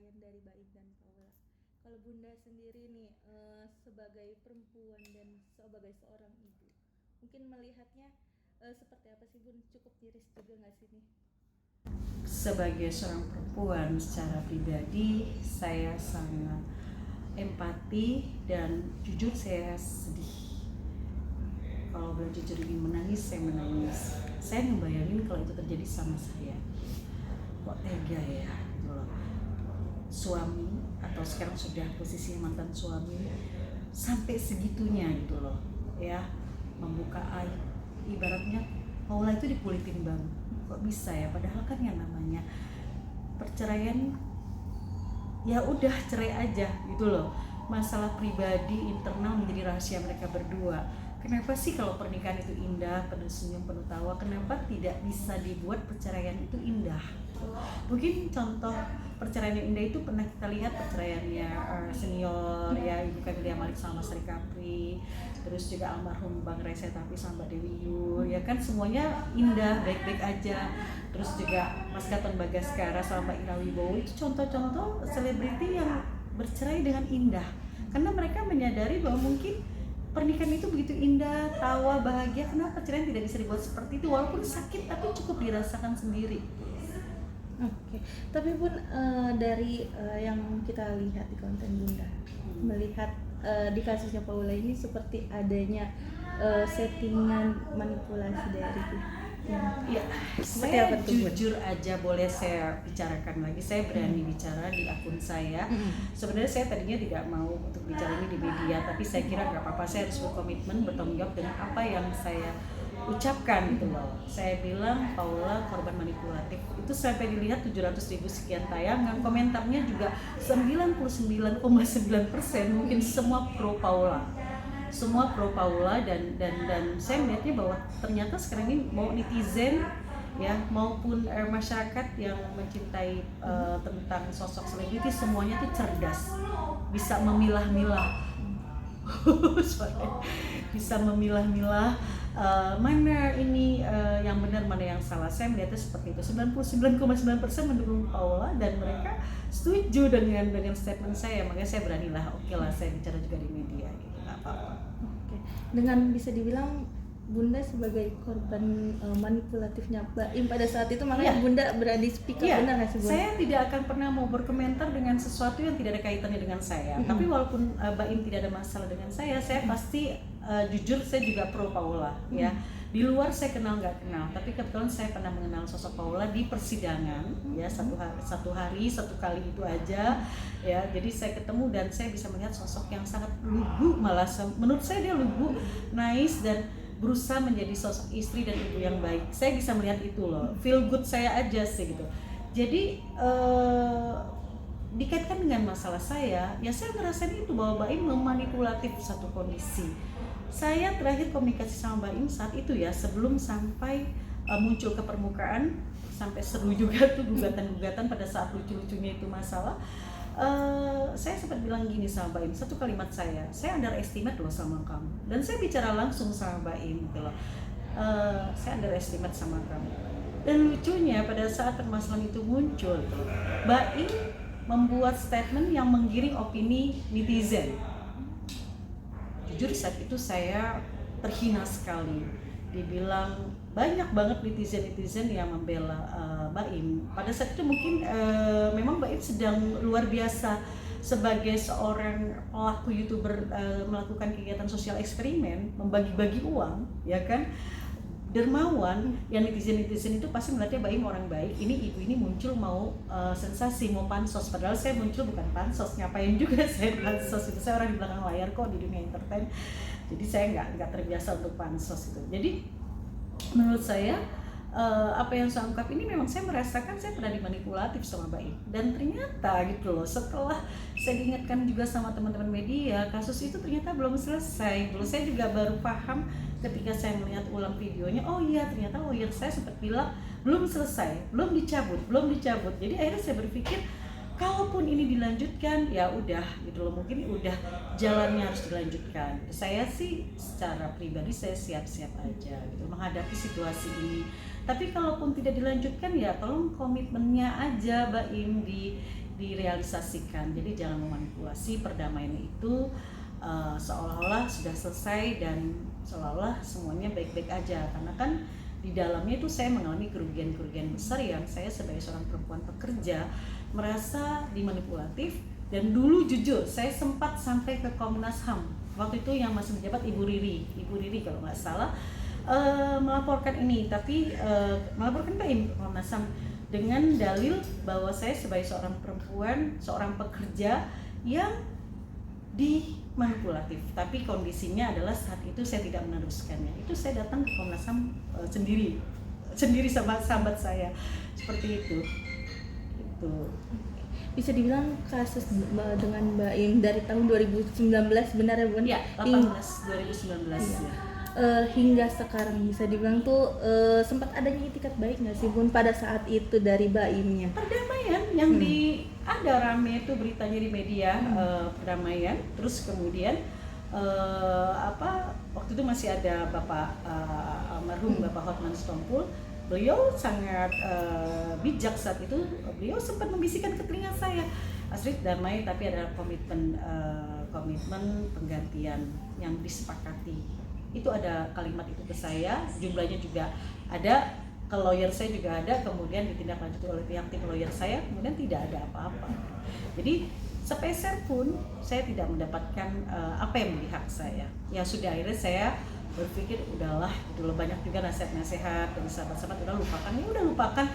perceraian dari Baim dan Paula. Kalau Bunda sendiri nih sebagai perempuan dan sebagai seorang ibu, mungkin melihatnya seperti apa sih Bun? Cukup miris juga nggak sih nih? Sebagai seorang perempuan secara pribadi saya sangat empati dan jujur saya sedih. Kalau boleh jujur ingin menangis, saya menangis. Saya ngebayangin kalau itu terjadi sama saya. Kok tega ya gitu loh. Suami atau sekarang sudah posisi mantan suami sampai segitunya gitu loh ya, membuka aib. Ibaratnya Paula itu dikulitin bang, kok bisa ya, padahal kan yang namanya perceraian ya udah cerai aja gitu loh, masalah pribadi internal menjadi rahasia mereka berdua. Kenapa sih kalau pernikahan itu indah, penuh senyum, penuh tawa, kenapa tidak bisa dibuat perceraian itu indah? Mungkin contoh perceraian yang indah itu pernah kita lihat perceraiannya senior ya, Ibu Camelia Malik sama Mas Sri Kapri, terus juga almarhum Bang Reza Tapi sama Mbak Dewi Yu, ya kan semuanya indah, baik-baik aja. Terus juga Mas Katon Bagaskara sama Mbak Ira Wibowo, itu contoh-contoh selebriti yang bercerai dengan indah, karena mereka menyadari bahwa mungkin pernikahan itu begitu indah, tawa, bahagia. Kenapa perceraian tidak bisa dibuat seperti itu? Walaupun sakit, tapi cukup dirasakan sendiri. Oke, tapi Bun dari yang kita lihat di konten Bunda, melihat di kasusnya Paula ini seperti adanya settingan manipulasi dari Ya, saya jujur aja boleh saya bicarakan lagi. Saya berani bicara di akun saya. Sebenarnya saya tadinya tidak mau untuk bicara ini di media, tapi saya kira nggak apa-apa. Saya harus berkomitmen, bertanggung jawab dengan apa yang saya ucapkan gitu loh. Saya bilang Paula korban manipulatif. Itu sampai dilihat 700.000 sekian tayangan. Komentarnya juga 99,9%, mungkin semua pro Paula. Semua pro Paula dan saya melihatnya bahwa ternyata sekarang ini mau netizen ya maupun masyarakat yang mencintai tentang sosok selebriti, semuanya tuh cerdas, bisa memilah-milah bisa memilah-milah mana ini yang benar, mana yang salah. Saya melihatnya seperti itu. 99,9% mendukung Paula dan mereka setuju dengan statement saya. Makanya saya beranilah, oke lah, saya bicara juga di media gitu, nggak apa-apa. Oke. Dengan bisa dibilang Bunda sebagai korban manipulatifnya Baim pada saat itu, makanya Bunda berani speak up, benar nggak sih Bunda? Saya tidak akan pernah mau berkomentar dengan sesuatu yang tidak ada kaitannya dengan saya. Tapi walaupun Baim tidak ada masalah dengan saya pasti jujur saya juga pro Paula ya. Di luar saya kenal nggak kenal, tapi kebetulan saya pernah mengenal sosok Paula di persidangan ya, satu kali itu aja ya. Jadi saya ketemu dan saya bisa melihat sosok yang sangat lugu, malah menurut saya dia lugu, nice, dan berusaha menjadi sosok istri dan ibu yang baik. Saya bisa melihat itu loh, feel good saya aja sih gitu. Jadi dikaitkan dengan masalah saya, ya saya ngerasain itu bahwa Baim memanipulatif satu kondisi. Saya terakhir komunikasi sama Baim saat itu ya, sebelum sampai muncul ke permukaan, sampai seru juga tuh gugatan-gugatan pada saat lucu-lucunya itu masalah. Saya sempat bilang gini sama Baim, satu kalimat saya underestimate loh sama kamu, dan saya bicara langsung sama Baim gitu loh, saya underestimate sama kamu. Dan lucunya pada saat permasalahan itu muncul, Baim membuat statement yang menggiring opini netizen. Jujur saat itu saya terhina sekali, dibilang banyak banget netizen yang membela Baim. Pada saat itu mungkin memang Baim sedang luar biasa sebagai seorang pelaku YouTuber, melakukan kegiatan sosial eksperimen, membagi-bagi uang, ya kan, dermawan. Yang netizen itu pasti melihatnya Baim orang baik. Ini ibu ini muncul mau sensasi, mau pansos, padahal saya muncul bukan pansos. Ngapain juga saya pansos itu, saya orang di belakang layar kok di dunia entertain. Jadi saya nggak terbiasa untuk pansos itu. Jadi menurut saya apa yang saya ungkap ini memang saya merasakan saya pernah dimanipulatif sama Baim. Dan ternyata gitu loh, setelah saya diingatkan juga sama teman-teman media, kasus itu ternyata belum selesai. Dulu saya juga baru paham ketika saya melihat ulang videonya, oh iya ternyata lawyer saya sempat bilang belum selesai, belum dicabut. Jadi akhirnya saya berpikir, kalaupun ini dilanjutkan ya udah gitu loh, mungkin udah jalannya harus dilanjutkan. Saya sih secara pribadi saya siap-siap aja gitu menghadapi situasi ini. Tapi kalaupun tidak dilanjutkan ya tolong komitmennya aja Baim direalisasikan. Jadi jangan memanipulasi perdamaian itu seolah-olah sudah selesai dan seolah-olah semuanya baik-baik aja, karena kan di dalamnya itu saya mengalami kerugian-kerugian besar yang saya sebagai seorang perempuan pekerja merasa dimanipulatif. Dan dulu jujur saya sempat sampai ke Komnas HAM waktu itu yang masih menjabat Ibu Riri kalau nggak salah, melaporkan ini, tapi melaporkan BAIM ke Komnas HAM dengan dalil bahwa saya sebagai seorang perempuan, seorang pekerja yang dimanipulatif. Tapi kondisinya adalah saat itu saya tidak meneruskannya. Itu saya datang ke Komnas HAM sendiri sama sahabat saya, seperti itu. Itu bisa dibilang kasus dengan Mbak Im dari tahun 2019 benar ya Bun? Ya, 2019 ya. Hingga sekarang bisa dibilang tuh sempat adanya itikat baik nggak sih Bun pada saat itu dari Mbak Imnya? Perdamaian yang ada rame itu beritanya di media, perdamaian. Terus kemudian waktu itu masih ada Bapak almarhum Bapak Hotman Sitompul. Beliau sangat bijak saat itu. Beliau sempat membisikkan ke telinga saya, Astrid, damai tapi ada komitmen penggantian yang disepakati. Itu ada kalimat itu ke saya, jumlahnya juga ada, ke lawyer saya juga ada, kemudian ditindaklanjuti oleh pihak tim lawyer saya, kemudian tidak ada apa-apa. Jadi sepeser pun saya tidak mendapatkan apa yang menjadi hak saya. Ya sudah, akhirnya saya berpikir udahlah gitu loh, banyak juga nasihat-nasihat dari sahabat-sahabat, udah lupakan.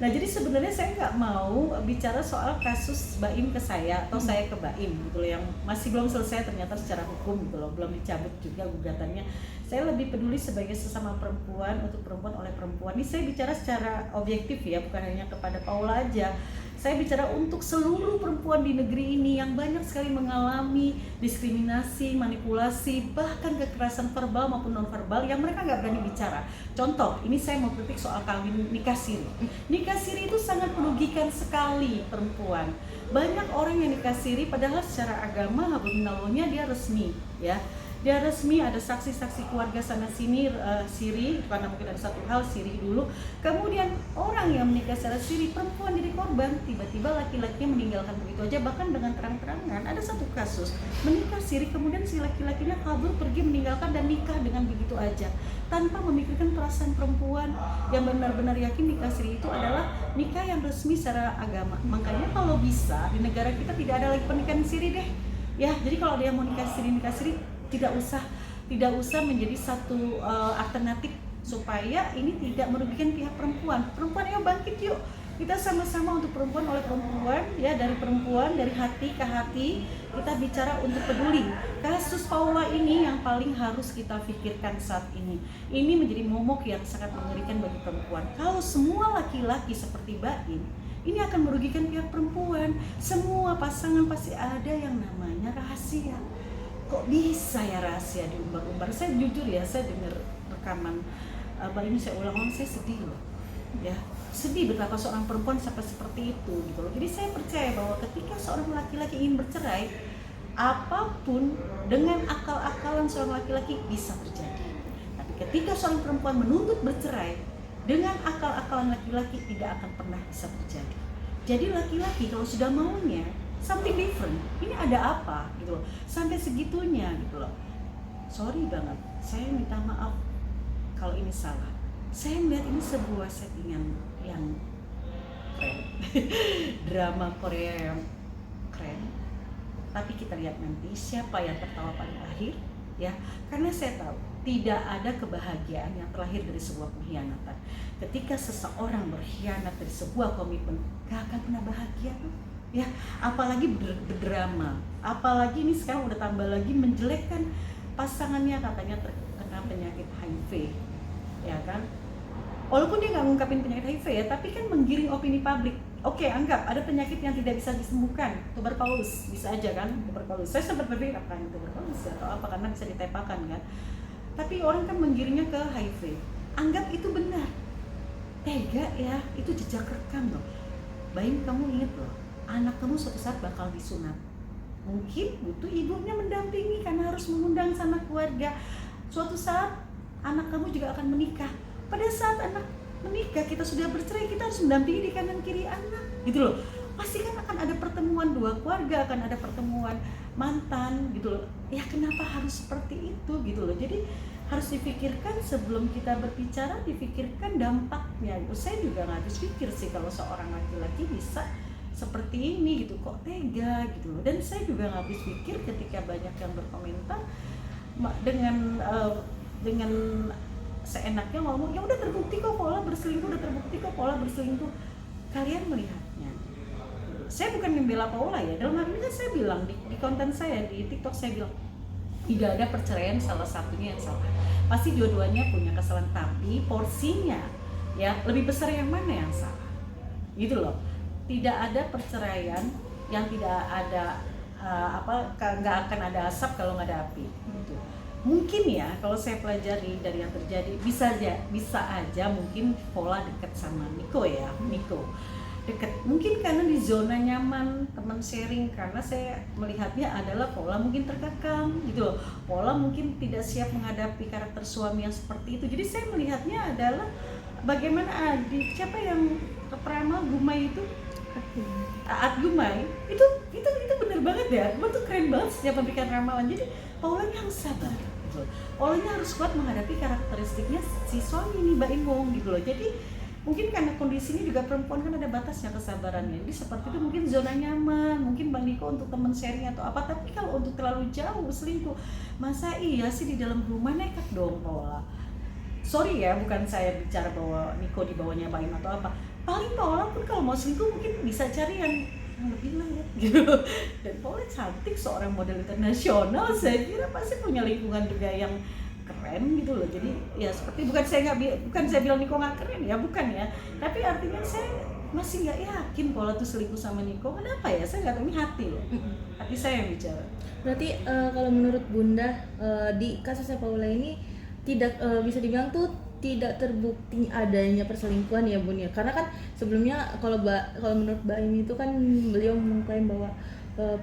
Nah jadi sebenarnya saya nggak mau bicara soal kasus Baim ke saya atau saya ke Baim gitu loh, yang masih belum selesai ternyata secara hukum gitu loh, belum dicabut juga gugatannya. Saya lebih peduli sebagai sesama perempuan, untuk perempuan oleh perempuan. Ini saya bicara secara objektif ya, bukan hanya kepada Paula aja. Saya bicara untuk seluruh perempuan di negeri ini yang banyak sekali mengalami diskriminasi, manipulasi, bahkan kekerasan verbal maupun non-verbal yang mereka nggak berani bicara. Contoh, ini saya mau kritik soal kawin nikah siri. Nikah siri itu sangat merugikan sekali perempuan. Banyak orang yang nikah siri padahal secara agama hablum minallahnya dia resmi, ya. Dia resmi, ada saksi-saksi keluarga sana sini siri, karena mungkin ada satu hal siri dulu. Kemudian orang yang menikah secara siri, perempuan jadi korban, tiba-tiba laki-lakinya meninggalkan begitu aja, bahkan dengan terang-terangan. Ada satu kasus menikah siri, kemudian si laki-lakinya kabur pergi meninggalkan dan nikah dengan begitu aja, tanpa memikirkan perasaan perempuan yang benar-benar yakin nikah siri itu adalah nikah yang resmi secara agama. Makanya kalau bisa di negara kita tidak ada lagi pernikahan siri deh, ya. Jadi kalau dia mau nikah siri tidak usah menjadi satu alternatif supaya ini tidak merugikan pihak perempuan. Perempuan ayo bangkit yuk, kita sama-sama untuk perempuan oleh perempuan, ya, dari perempuan, dari hati ke hati kita bicara untuk peduli. Kasus Paula ini yang paling harus kita pikirkan saat ini. Ini menjadi momok yang sangat mengerikan bagi perempuan. Kalau semua laki-laki seperti Baim, ini akan merugikan pihak perempuan. Semua pasangan pasti ada yang namanya rahasia. Kok bisa ya rahasia diumbar-umbar? Saya jujur ya, saya dengar rekaman Mbak ini, saya ulang-ulang, saya sedih loh, ya, sedih betapa seorang perempuan sampai seperti itu gitu loh. Jadi saya percaya bahwa ketika seorang laki-laki ingin bercerai, apapun dengan akal-akalan seorang laki-laki bisa terjadi. Tapi ketika seorang perempuan menuntut bercerai dengan akal-akalan laki-laki, tidak akan pernah bisa terjadi. Jadi laki-laki kalau sudah maunya something different, ini ada apa gitu loh, sampai segitunya gitu loh. Sorry banget, saya minta maaf kalau ini salah. Saya melihat ini sebuah settingan yang keren drama Korea yang keren. Tapi kita lihat nanti siapa yang tertawa paling akhir, ya, karena saya tahu tidak ada kebahagiaan yang terlahir dari sebuah pengkhianatan. Ketika seseorang berkhianat dari sebuah komitmen, gak akan pernah bahagia tuh, ya. Apalagi berdrama, apalagi ini sekarang udah tambah lagi menjelekkan pasangannya, katanya terkena penyakit HIV, ya kan. Walaupun dia nggak ngungkapin penyakit HIV ya, tapi kan menggiring opini publik. Oke, anggap ada penyakit yang tidak bisa disembuhkan, tuberkulus, bisa aja kan, tuberkulus. Saya sempat berpikir apa ini tuberkulus atau apa, karena bisa ditepakan kan. Tapi orang kan menggiringnya ke HIV. Anggap itu benar. Tega ya, itu jejak rekam loh. Baim, kamu inget loh, anak kamu suatu saat bakal disunat. Mungkin butuh ibunya mendampingi karena harus mengundang sanak keluarga. Suatu saat anak kamu juga akan menikah. Pada saat anak menikah, kita sudah bercerai, kita harus mendampingi di kanan kiri anak, gitu loh. Pasti kan akan ada pertemuan dua keluarga, akan ada pertemuan mantan gitu loh. Ya kenapa harus seperti itu gitu loh. Jadi harus dipikirkan sebelum kita berbicara, dipikirkan dampaknya gitu. Saya juga nggak habis pikir sih kalau seorang laki-laki bisa seperti ini gitu, kok tega gitu loh. Dan saya juga nggak habis pikir ketika banyak yang berkomentar dengan seenaknya ngomong, ya udah terbukti kok Paula berselingkuh, udah terbukti kok Paula berselingkuh. Kalian melihatnya, saya bukan membela Paula ya, dalam hal ini kan saya bilang di konten saya di TikTok, saya bilang tidak ada perceraian salah satunya yang salah, pasti dua-duanya punya kesalahan, tapi porsinya ya lebih besar yang mana yang salah gitu loh. Tidak ada perceraian yang tidak ada nggak akan ada asap kalau nggak ada api gitu. Mungkin ya kalau saya pelajari dari yang terjadi, bisa aja mungkin Paula dekat sama Niko ya, Niko dekat mungkin karena di zona nyaman teman sharing, karena saya melihatnya adalah Paula mungkin terkekang gitu loh. Paula mungkin tidak siap menghadapi karakter suami yang seperti itu. Jadi saya melihatnya adalah bagaimana siapa yang peramal Gumai itu, Aat Gumai itu bener banget ya, itu keren banget setiap memberikan ramalan. Jadi Paula yang sabar gitu. Paulanya harus kuat menghadapi karakteristiknya si suami ini Mbak Ingong gitu loh. Jadi mungkin karena kondisinya juga perempuan kan ada batasnya kesabarannya. Jadi seperti itu mungkin zona nyaman, mungkin Bang Niko untuk teman sharing atau apa. Tapi kalau untuk terlalu jauh selingkuh, masa iya sih di dalam rumah, nekat dong Paula. Sorry ya, bukan saya bicara bahwa Niko di bawahnya Mbak Im atau apa. Paling Paula pun kalau mau selingkuh mungkin bisa cari yang lebih layak gitu. Dan Paula cantik, seorang model internasional, saya kira pasti punya lingkungan juga yang keren gitu loh. Jadi ya seperti bukan saya bilang Niko nggak keren ya, bukan ya. Tapi artinya saya masih nggak yakin Paula tuh selingkuh sama Niko. Kenapa ya? Saya nggak tahu, ini hati loh. Hati saya yang bicara. Berarti kalau menurut Bunda di kasusnya Paula ini tidak bisa dibilang tuh tidak terbukti adanya perselingkuhan ya Bun ya, karena kan sebelumnya kalau menurut Mbak Imi itu kan beliau mengklaim bahwa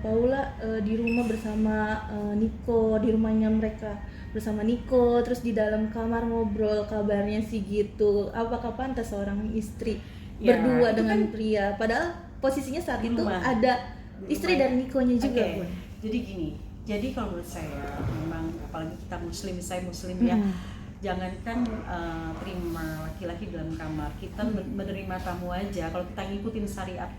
Paula di rumah bersama Niko, di rumahnya mereka bersama Niko, terus di dalam kamar ngobrol kabarnya sih gitu. Apakah pantas seorang istri Ya, berdua itu dengan kan pria, padahal posisinya saat di itu rumah. ada Di istri rumah. dari Nikonya juga Oke. Bun. Jadi gini, jadi kalau menurut saya memang apalagi kita muslim, saya muslim ya, jangankan terima laki-laki dalam kamar, kita menerima tamu aja. Kalau kita ngikutin syariat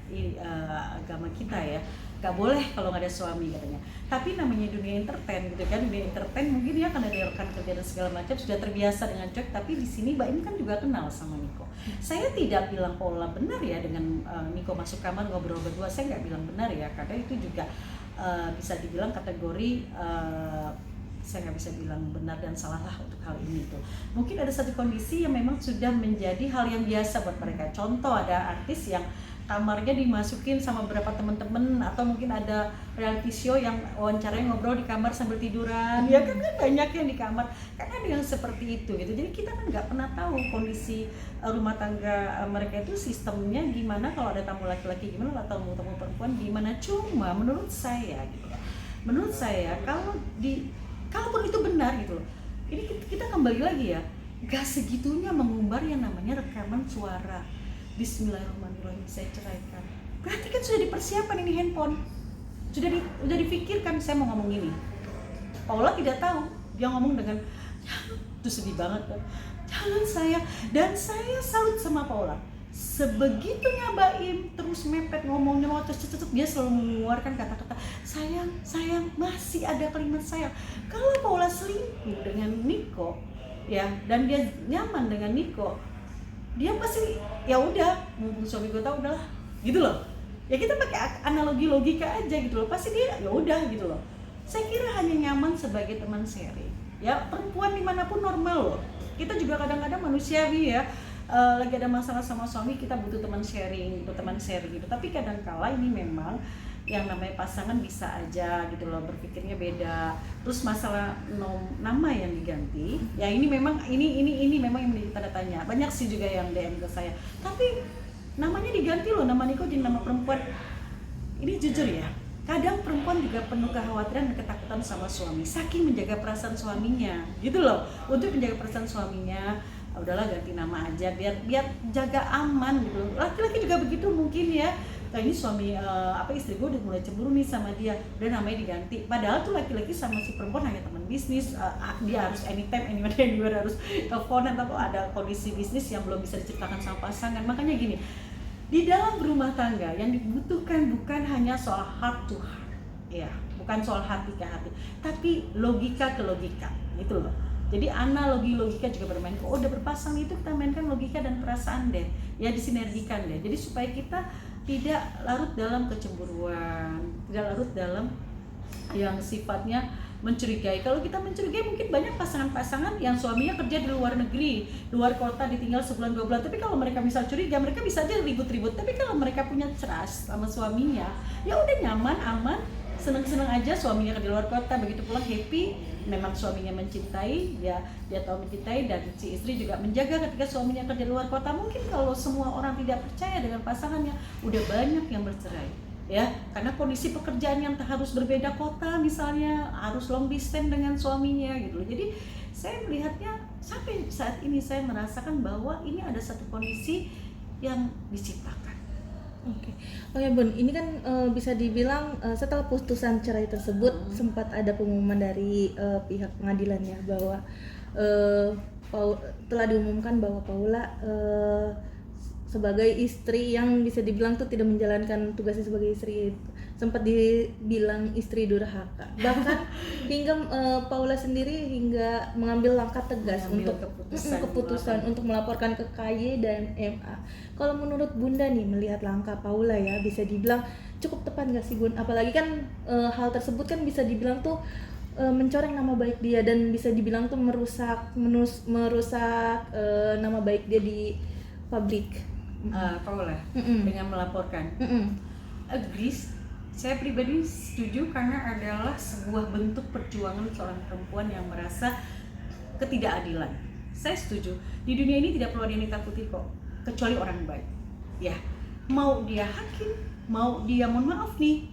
agama kita ya, nggak boleh kalau nggak ada suami katanya. Tapi namanya dunia entertain gitu kan, dunia entertain mungkin ya karena ada rekan kerja dan segala macam sudah terbiasa dengan cuek. Tapi di sini Mbak Im kan juga kenal sama Niko. Saya tidak bilang Paula benar ya dengan Niko masuk kamar ngobrol berdua, saya nggak bilang benar ya, karena itu juga bisa dibilang kategori saya nggak bisa bilang benar dan salah lah untuk hal ini tuh. Mungkin ada satu kondisi yang memang sudah menjadi hal yang biasa buat mereka. Contoh, ada artis yang kamarnya dimasukin sama beberapa teman-teman, atau mungkin ada reality show yang wawancaranya ngobrol di kamar sambil tiduran. Ya kan banyak yang di kamar. Kan ada yang seperti itu gitu. Jadi kita kan nggak pernah tahu kondisi rumah tangga mereka itu sistemnya gimana, kalau ada tamu laki-laki gimana, atau tamu perempuan gimana. Cuma menurut saya gitu. Menurut saya kalaupun itu benar gitu loh, ini kita kembali lagi ya, gak segitunya mengumbar yang namanya rekaman suara Bismillahirrahmanirrahim saya ceraikan. Berarti kan sudah dipersiapkan ini handphone, sudah dipikirkan. Saya mau ngomong ini, Paula tidak tahu, dia ngomong dengan itu sedih banget kan, jangan saya. Dan saya salut sama Paula, sebegitunya Mbak Im terus mepet ngomongnya, dia selalu mengeluarkan kata-kata sayang, masih ada kalimat sayang. Kalau Paula selingkuh dengan Niko ya, dan dia nyaman dengan Niko, dia pasti ya udah, mumpung suami gue tahu udahlah gitu loh ya. Kita pakai analogi logika aja gitu loh, pasti dia ya udah gitu loh. Saya kira hanya nyaman sebagai teman sharing ya. Perempuan dimanapun normal loh, kita juga kadang-kadang manusiawi ya. Lagi ada masalah sama suami, kita butuh teman sharing gitu. Tapi kadang-kala ini memang yang namanya pasangan bisa aja gitu loh, berpikirnya beda. Terus masalah nama yang diganti, ya ini memang ini memang yang menjadi tanda tanya. Banyak sih juga yang DM ke saya, tapi namanya diganti loh, nama Niko jadi nama perempuan. Ini jujur ya, kadang perempuan juga penuh kekhawatiran dan ketakutan sama suami, saking menjaga perasaan suaminya gitu loh. Untuk menjaga perasaan suaminya, udahlah ganti nama aja biar jaga aman gitu. Laki-laki juga begitu mungkin ya, ini suami istri gue udah mulai cemburu nih sama dia, udah namanya diganti. Padahal tuh laki-laki sama si perempuan hanya teman bisnis, dia harus anytime anywhere harus teleponan, atau ada kondisi bisnis yang belum bisa diceritakan sama pasangan. Makanya gini, di dalam berumah tangga yang dibutuhkan bukan hanya soal heart to heart, ya, bukan soal hati ke hati, tapi logika ke logika, itu loh. Jadi analogi logika juga bermain. Oh, udah berpasang itu kita mainkan logika dan perasaan deh, ya disinergikan deh. Jadi supaya kita tidak larut dalam kecemburuan, tidak larut dalam yang sifatnya mencurigai. Kalau kita mencurigai, mungkin banyak pasangan-pasangan yang suaminya kerja di luar negeri, luar kota, ditinggal sebulan 2 bulan. Tapi kalau mereka misal curiga, mereka bisa aja ribut-ribut. Tapi kalau mereka punya trust sama suaminya, ya udah nyaman, aman, seneng-seneng aja. Suaminya kerja di luar kota, begitu pulang happy. Memang suaminya mencintai, dia tahu mencintai, dan si istri juga menjaga ketika suaminya kerja di luar kota. Mungkin kalau semua orang tidak percaya dengan pasangannya, udah banyak yang bercerai, ya, karena kondisi pekerjaan yang harus berbeda kota, misalnya harus long distance dengan suaminya gitu. Jadi saya melihatnya sampai saat ini saya merasakan bahwa ini ada satu kondisi yang diciptakan. Oke, Bun, ini kan bisa dibilang setelah putusan cerai tersebut sempat ada pengumuman dari pihak pengadilan ya, bahwa telah diumumkan bahwa Paula sebagai istri yang bisa dibilang tuh tidak menjalankan tugasnya sebagai istri, sempat dibilang istri durhaka. Bahkan hingga Paula sendiri hingga mengambil langkah tegas untuk keputusan untuk melaporkan ke KY dan MA. Kalau menurut Bunda nih, melihat langkah Paula ya, bisa dibilang cukup tepat nggak sih Bun? Apalagi kan hal tersebut kan bisa dibilang tuh mencoreng nama baik dia, dan bisa dibilang tuh merusak nama baik dia di publik. Paula dengan melaporkan. Agree. Saya pribadi setuju, karena adalah sebuah bentuk perjuangan seorang perempuan yang merasa ketidakadilan. Saya setuju. Di dunia ini tidak perlu ada yang ditakuti kok, kecuali orang baik. Ya, mau dia hakim, mau dia mohon maaf nih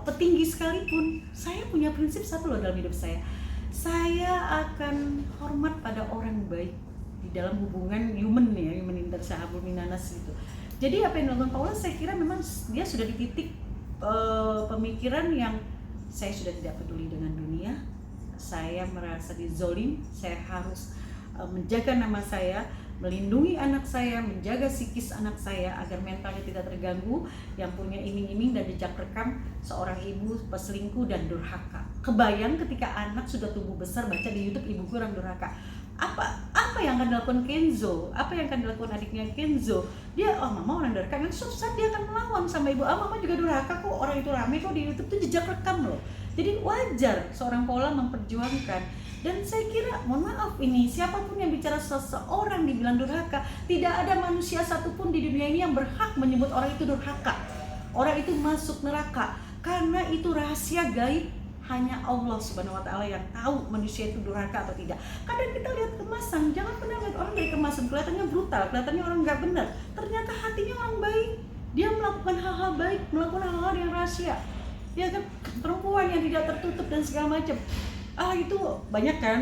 petinggi sekalipun, saya punya prinsip satu loh dalam hidup saya. Saya akan hormat pada orang baik di dalam hubungan human intersahabul minanas gitu. Jadi apa yang dilakukan Paula, saya kira memang dia sudah di titik pemikiran yang saya sudah tidak peduli dengan dunia, saya merasa dizolim, saya harus menjaga nama saya, melindungi anak saya, menjaga psikis anak saya agar mentalnya tidak terganggu, yang punya iming-iming dan jejak rekam seorang ibu peselingkuh dan durhaka. Kebayang ketika anak sudah tumbuh besar baca di YouTube ibuku orang durhaka. Apa yang akan dilakukan Kenzo? Apa yang akan dilakukan adiknya Kenzo? Dia, mama orang durhaka, kan susah, dia akan melawan sama ibu. Mama juga durhaka kok, orang itu rame kok di YouTube tuh jejak rekam loh. Jadi wajar seorang Paula memperjuangkan. Dan saya kira, mohon maaf ini, siapapun yang bicara seseorang dibilang durhaka, tidak ada manusia satupun di dunia ini yang berhak menyebut orang itu durhaka. Orang itu masuk neraka, karena itu rahasia gaib. Hanya Allah Subhanahu wa Ta'ala yang tahu manusia itu durhaka atau tidak. Kadang kita lihat kemasan, jangan pernah lihat orang dari kemasan kelihatannya brutal, kelihatannya orang nggak benar. Ternyata hatinya orang baik. Dia melakukan hal-hal baik, melakukan hal-hal yang rahasia. Ya kan, perempuan yang tidak tertutup dan segala macam. Itu banyak kan.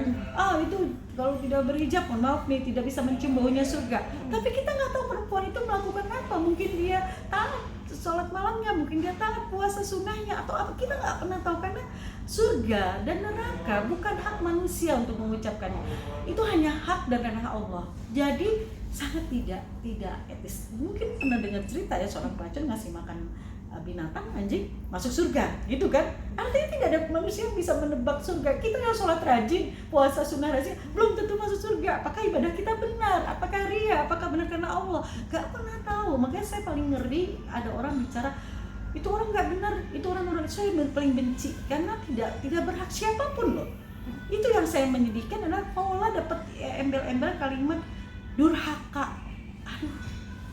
Itu kalau tidak berhijab, mohon maaf nih, tidak bisa mencium baunya surga. Tapi kita nggak tahu perempuan itu melakukan apa. Mungkin dia taat sholat malamnya, mungkin dia taat puasa sunnahnya, atau apa, kita nggak pernah tahu. Karena surga dan neraka bukan hak manusia untuk mengucapkannya, itu hanya hak dan ranah Allah. Jadi sangat tidak etis. Mungkin pernah dengar cerita ya, seorang pelacur ngasih makan binatang, anjing, masuk surga, gitu kan? Artinya tidak ada manusia yang bisa menebak surga. Kita yang sholat rajin, puasa sunnah rajin, belum tentu masuk surga. Apakah ibadah kita benar? Apakah ria? Apakah benar karena Allah? Gak pernah tahu. Makanya saya paling ngeri ada orang bicara, itu orang nggak benar, itu orang saya paling benci, karena tidak berhak siapapun loh. Itu yang saya menyedihkan adalah Paula dapat embel-embel kalimat durhaka.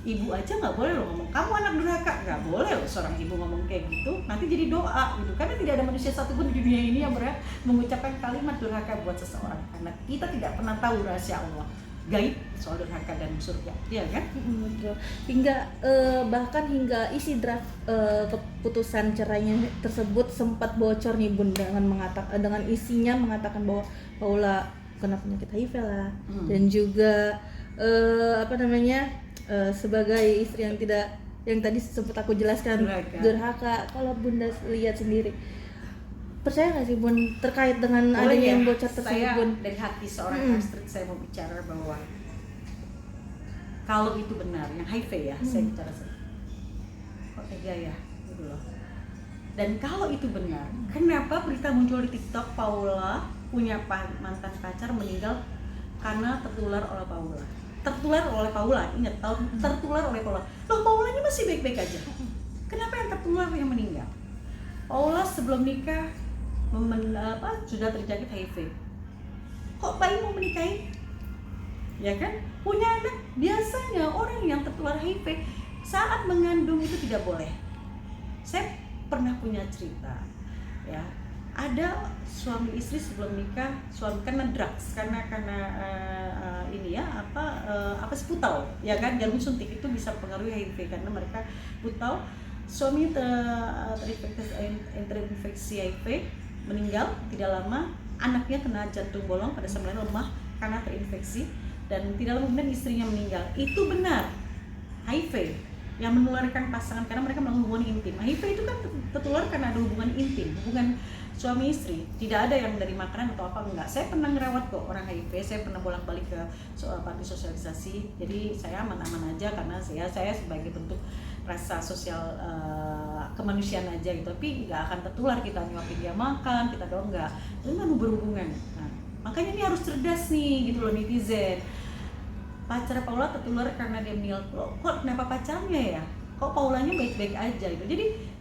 Ibu aja nggak boleh loh ngomong kamu anak durhaka, nggak boleh loh seorang ibu ngomong kayak gitu, nanti jadi doa gitu. Karena tidak ada manusia satupun di dunia ini yang berhak mengucapkan kalimat durhaka buat seseorang, karena kita tidak pernah tahu rahasia Allah gaib soal durhaka dan surga, ya kan? Betul. Hingga bahkan hingga isi draft keputusan cerainya tersebut sempat bocor nih Bun, dengan isinya mengatakan bahwa Paula kena penyakit HIV lah, dan juga sebagai istri yang tidak yang tadi sempat aku jelaskan, durhaka. Kalau Bunda lihat sendiri, percaya nggak sih Bun terkait dengan Boleh adanya ya? yang bocor tersebut Saya Bun? dari hati seorang Astrid saya mau bicara bahwa kalau itu benar, yang HIV ya, saya bicara kok tega ya, gitu loh. Dan kalau itu benar, kenapa berita muncul di TikTok Paula punya mantan pacar meninggal karena tertular oleh Paula? Tertular oleh Paula, ingat, tertular oleh Paula. Loh, Paulanya masih baik-baik aja. Kenapa yang tertular yang meninggal? Paula sebelum nikah sudah terjangkit HIV. Kok bayi mau menikahi? Ya kan? Punya anak, biasanya orang yang tertular HIV saat mengandung itu tidak boleh. Saya pernah punya cerita, ya, ada suami istri sebelum nikah, suami karena drugs, karena ini ya apa seputau, ya kan, jarum suntik itu bisa mempengaruhi HIV karena mereka putau. Suami terinfeksi HIV, meninggal tidak lama, anaknya kena jantung bolong pada saat lemah karena terinfeksi, dan tidak lama kemudian istrinya meninggal. Itu benar HIV yang menularkan pasangan karena mereka melakukan hubungan intim. HIV itu kan tertular karena ada hubungan intim, hubungan suami istri. Tidak ada yang dari makanan atau apa, enggak. Saya pernah ngerawat kok orang HIV, saya pernah bolak-balik ke panti sosialisasi. Jadi saya aman-aman aja karena saya sebagai bentuk rasa sosial kemanusiaan aja gitu. Tapi nggak akan tertular kita nyuapin dia makan, kita doang enggak. Itu kan berhubungan. Nah, makanya ini harus cerdas nih gitu loh netizen. Pacar Paula tertular karena dia meninggal. Kok kenapa pacarnya ya? Kok Paulanya baik-baik aja gitu. Jadi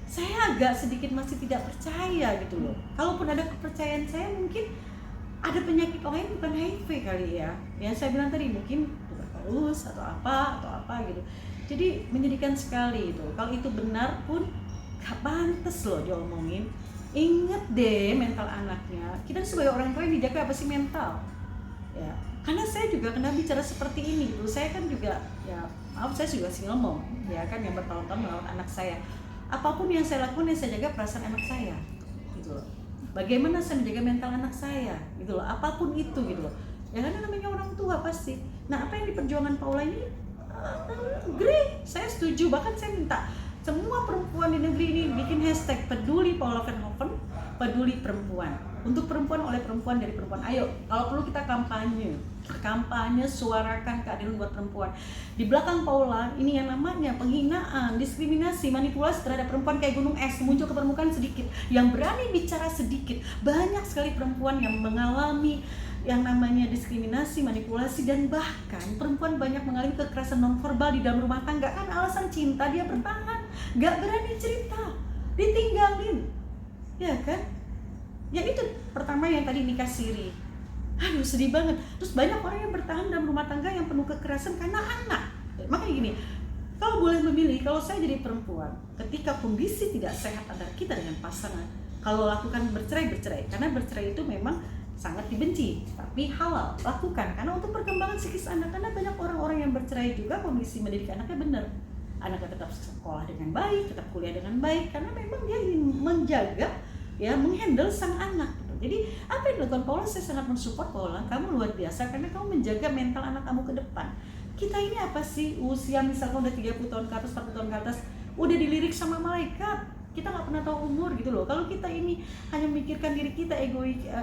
saya agak sedikit masih tidak percaya gitu loh. Kalaupun ada kepercayaan saya, mungkin ada penyakit lain bukan HIV kali ya. Yang saya bilang tadi mungkin tuberkulose atau apa gitu. Jadi menyedihkan sekali itu. Kalau itu benar pun gak pantas loh diomongin. Ingat deh mental anaknya. Kita sebagai orang tua yang dijaga apa sih mental? Ya, karena saya juga kena bicara seperti ini gitu. Saya kan juga, ya maaf, saya juga single mom, ya kan, yang bertahun-tahun merawat anak saya. Apapun yang saya lakukan, yang saya jaga perasaan anak saya gitu loh. Bagaimana saya menjaga mental anak saya gitu loh, apapun itu gitu loh. Ya kan, namanya orang tua pasti. Nah, apa yang diperjuangkan Paula ini agree, saya setuju. Bahkan saya minta semua perempuan di negeri ini bikin hashtag peduli Paula Van Hoven, peduli perempuan. Untuk perempuan, oleh perempuan, dari perempuan. Ayo, kalau perlu kita kampanye suarakan keadilan buat perempuan. Di belakang Paula ini yang namanya penghinaan, diskriminasi, manipulasi terhadap perempuan kayak gunung es muncul ke permukaan sedikit. Yang berani bicara sedikit. Banyak sekali perempuan yang mengalami yang namanya diskriminasi, manipulasi, dan bahkan perempuan banyak mengalami kekerasan nonverbal di dalam rumah tangga. Kan alasan cinta dia bertahan, gak berani cerita, ditinggalin, ya kan? Ya itu pertama yang tadi nikah siri. Aduh, sedih banget. Terus banyak orang yang bertahan dalam rumah tangga yang penuh kekerasan karena anak. Makanya gini, kalau boleh memilih, kalau saya jadi perempuan, ketika kondisi tidak sehat antara kita dengan pasangan, kalau lakukan bercerai, karena bercerai itu memang sangat dibenci, tapi halal, lakukan. Karena untuk perkembangan psikis anak, karena banyak orang-orang yang bercerai juga kondisi mendidik anaknya benar. Anaknya tetap sekolah dengan baik, tetap kuliah dengan baik, karena memang dia ingin menjaga, ya, menghandle sang anak gitu. Jadi apa yang dilakukan Paula, saya sangat mensupport Paula. Kamu luar biasa karena kamu menjaga mental anak kamu ke depan. Kita ini apa sih, usia misalkan udah 30 tahun ke atas, 40 tahun ke atas, udah dilirik sama malaikat. Kita nggak pernah tahu umur gitu loh. Kalau kita ini hanya memikirkan diri kita,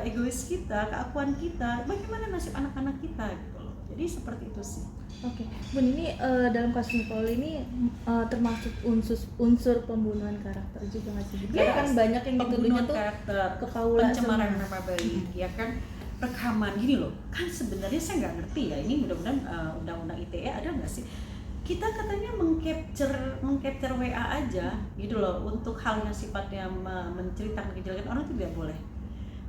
egois kita, keakuan kita, bagaimana nasib anak-anak kita gitu loh. Jadi seperti itu sih. Oke, Bun, ini dalam kasus Paul ini termasuk unsur pembunuhan karakter juga nggak sih? Karena kan banyak yang dituduhnya tuh karakter, ke Paula, pencemaran nama baik, ya kan, rekaman gini loh. Kan sebenarnya saya nggak ngerti ya, ini mudah-mudahan undang-undang ITE ada nggak sih? Kita katanya mengcapture WA aja gitu loh, untuk hal yang sifatnya menceritakan kejelekan orang itu tidak boleh,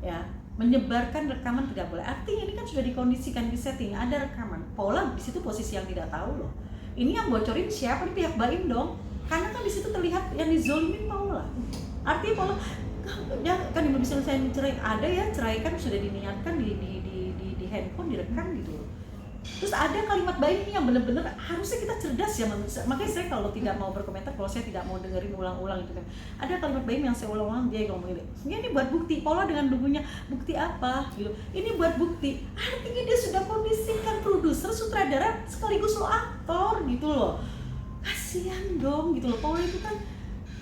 ya. Menyebarkan rekaman tidak boleh. Artinya ini kan sudah dikondisikan, di setting, ada rekaman. Paula di situ posisi yang tidak tahu loh. Ini yang bocorin siapa? Di pihak Baim dong. Karena kan di situ terlihat yang dizolimin Paula. Artinya Paula ya kan belum bisa saya cerai. Ada ya, cerai kan sudah diniatkan di handphone, direkam gitu loh. Terus ada kalimat Baim ini yang benar-benar harusnya kita cerdas ya. Makanya saya kalau tidak mau berkomentar, kalau saya tidak mau dengerin ulang-ulang gitu kan. Ada kalimat Baim yang saya ulang-ulang, dia ngomong ini buat bukti. Paula dengan dugunya, bukti apa gitu. Ini buat bukti. Artinya dia sudah kondisikan produser, sutradara sekaligus lo aktor gitu loh. kasihan dong gitu loh. Paula itu kan,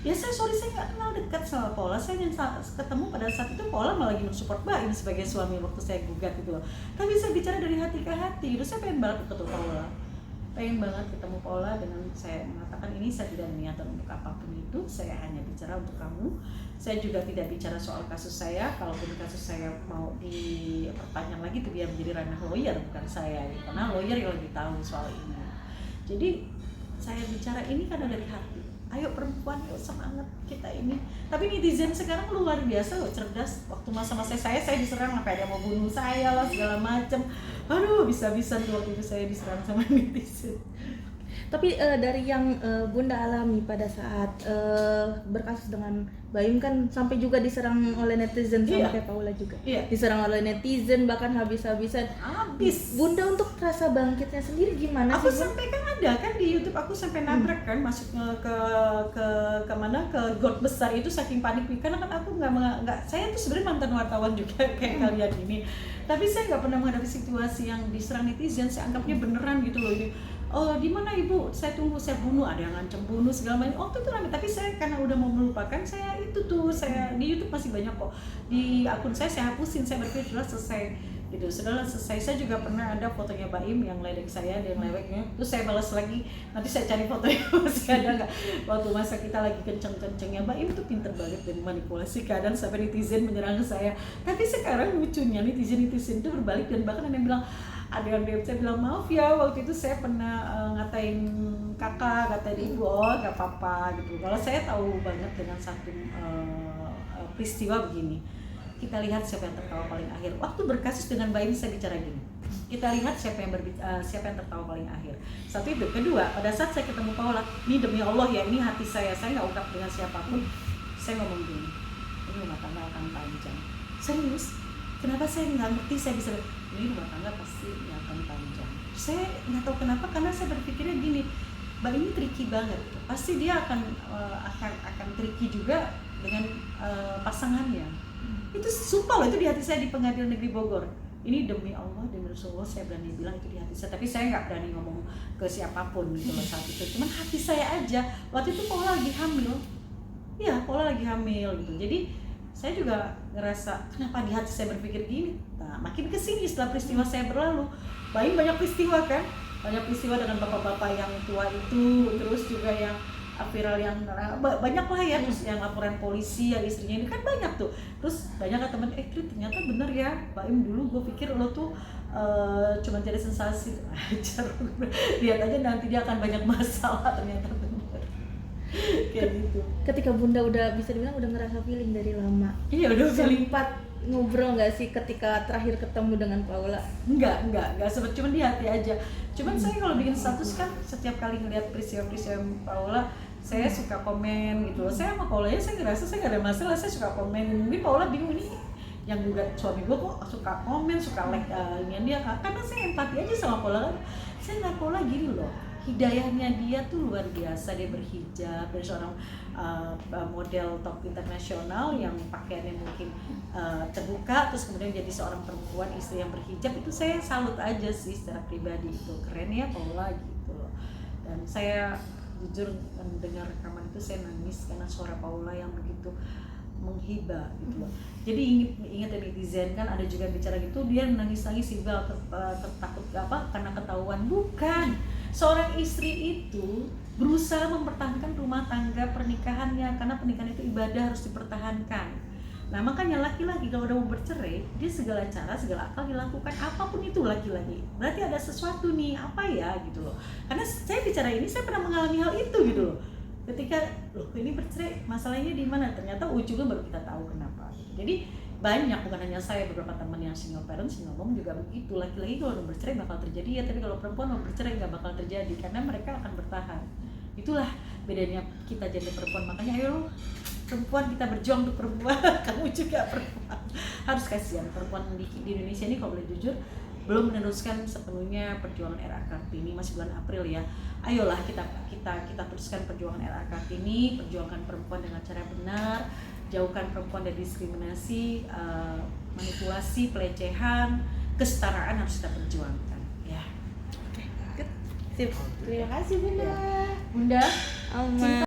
ya saya nggak kenal dekat sama Paula. Saya ingin ketemu pada saat itu Paula malah lagi mensupport Baim sebagai suami waktu saya gugat gitu loh. Tapi saya bicara dari hati ke hati gitu. Saya pengen banget ketemu Paula, pengen banget ketemu Paula, dengan saya mengatakan ini saya tidak niatan untuk apapun itu, saya hanya bicara untuk kamu. Saya juga tidak bicara soal kasus saya. Kalaupun kasus saya mau diperpanjang lagi itu dia menjadi ranah lawyer, bukan saya, karena lawyer yang lebih tahu soal ini. Jadi saya bicara ini karena dari hati. Ayo perempuan, yuk semangat kita ini. Tapi netizen sekarang luar biasa loh, cerdas. Waktu masa-masa saya diserang sampai ada mau bunuh saya lah segala macam. Aduh, bisa-bisa tuh waktu itu saya diserang sama netizen. Tapi dari yang Bunda alami pada saat berkasus dengan Baim kan sampai juga diserang oleh netizen sama kayak Paula juga. Diserang oleh netizen bahkan habis-habisan. Bunda untuk rasa bangkitnya sendiri gimana aku sih? Sampai kan ada kan di YouTube, aku sampai nabrak kan masuknya ke mana, ke got besar itu saking paniknya, karena kan aku nggak saya tuh sebenarnya mantan wartawan juga kayak kalian ini, tapi saya nggak pernah menghadapi situasi yang diserang netizen. Saya anggapnya beneran gitu loh ini. Oh, di mana ibu? Saya tunggu, saya bunuh, ada yang ngancam bunuh segala macam. Oh, itu rame. Tapi saya karena udah mau melupakan, saya itu tuh saya di YouTube masih banyak kok. Di akun saya hapusin, saya berpikir sudah selesai gitu. Sudah selesai. Saya juga pernah ada fotonya Baim yang ledek saya, dia yang leweknya. Terus saya balas lagi. Nanti saya cari fotonya masih ada nggak? Waktu masa kita lagi kenceng-kencengnya, Baim tuh pinter banget dan manipulasi keadaan sampai netizen menyerang saya. Tapi sekarang lucunya netizen itu berbalik, dan bahkan ada yang bilang, ada yang DM saya bilang, maaf ya waktu itu saya pernah ngatain kakak, ngatain ibu. Oh gak apa-apa gitu. Kalau saya tahu banget dengan satu peristiwa begini, kita lihat siapa yang tertawa paling akhir. Waktu berkasus dengan Baim saya bicara gini, kita lihat siapa yang tertawa paling akhir. Satu itu. Kedua, pada saat saya ketemu Paula, ini demi Allah ya, ini hati saya nggak ungkap dengan siapapun, saya ngomong gini, ini rumah tangga akan panjang. Serius, kenapa saya nggak ngerti, saya bisa, ini rumah tangga pasti akan panjang. Saya nggak tahu kenapa, karena saya berpikirnya gini, Mbak ini tricky banget, pasti dia akan tricky juga dengan pasangannya. Itu sumpah loh, itu di hati saya di Pengadilan Negeri Bogor. Ini demi Allah, demi Rasulullah saya berani bilang itu di hati saya. Tapi saya nggak berani ngomong ke siapapun gitu loh saat itu. Cuman hati saya aja. Waktu itu Paula lagi hamil. Iya, Paula lagi hamil gitu. Jadi saya juga ngerasa kenapa di hati saya berpikir gini. Nah, makin kesini setelah peristiwa saya berlalu, banyak peristiwa kan, banyak peristiwa dengan bapak-bapak yang tua itu, terus juga yang viral yang banyak lah ya, terus yang laporan polisi yang istrinya ini kan banyak tuh. Terus banyak kan teman, ternyata bener ya Baim, dulu gue pikir lo tuh cuma jadi sensasi aja. Lihat aja nanti dia akan banyak masalah, ternyata bener. Kayak gitu. Ketika Bunda udah bisa dibilang udah ngerasa feeling dari lama. Iya, udah feeling. Sempat ngobrol nggak sih ketika terakhir ketemu dengan Paula? Enggak sempat, cuman di hati aja. Cuman saya kalau bikin status kan setiap kali ngeliat peristiwa Paula, saya suka komen gitu loh. Saya sama Paula ya, saya ngerasa saya gak ada masalah, saya suka komen. Ini Paula bingung, ini yang gugat suami gue kok suka komen, suka like inian dia, karena saya empati aja sama Paula kan. Saya ngeliat Paula gini loh, hidayahnya dia tuh luar biasa. Dia berhijab dari seorang model top internasional yang pakaiannya mungkin terbuka, terus kemudian jadi seorang perempuan istri yang berhijab. Itu saya salut aja sih secara pribadi, itu keren ya Paula gitu loh. Dan saya jujur mendengar rekaman itu saya nangis karena suara Paula yang begitu menghibah gitu loh. Jadi ingat netizen kan ada juga bicara gitu, dia nangis-nangis hibah takut karena ketahuan. Bukan, seorang istri itu berusaha mempertahankan rumah tangga pernikahannya, karena pernikahan itu ibadah, harus dipertahankan. Nah makanya laki-laki kalau udah mau bercerai, dia segala cara, segala akal dilakukan, apapun itu laki-laki. Berarti ada sesuatu nih, apa ya gitu loh. Karena saya bicara ini, saya pernah mengalami hal itu gitu loh. Ketika, loh ini bercerai, masalahnya di mana? Ternyata ujungnya baru kita tahu kenapa. Jadi banyak, bukan hanya saya, beberapa teman yang single parent, single mom juga begitu. Laki-laki kalau udah bercerai bakal terjadi ya, tapi kalau perempuan mau bercerai nggak bakal terjadi, karena mereka akan bertahan. Itulah bedanya kita jadi perempuan. Makanya ayo perempuan, kita berjuang untuk perempuan. Kamu juga perempuan, harus kasihan perempuan di Indonesia ini kalau boleh jujur belum meneruskan sepenuhnya perjuangan RA Kartini. Masih bulan April ya, ayolah kita teruskan perjuangan RA Kartini, perjuangkan perempuan dengan cara benar, jauhkan perempuan dari diskriminasi, manipulasi, pelecehan, kesetaraan harus kita perjuangkan ya. Oke, good. Sip. Terima kasih Bunda. Bunda, Alma.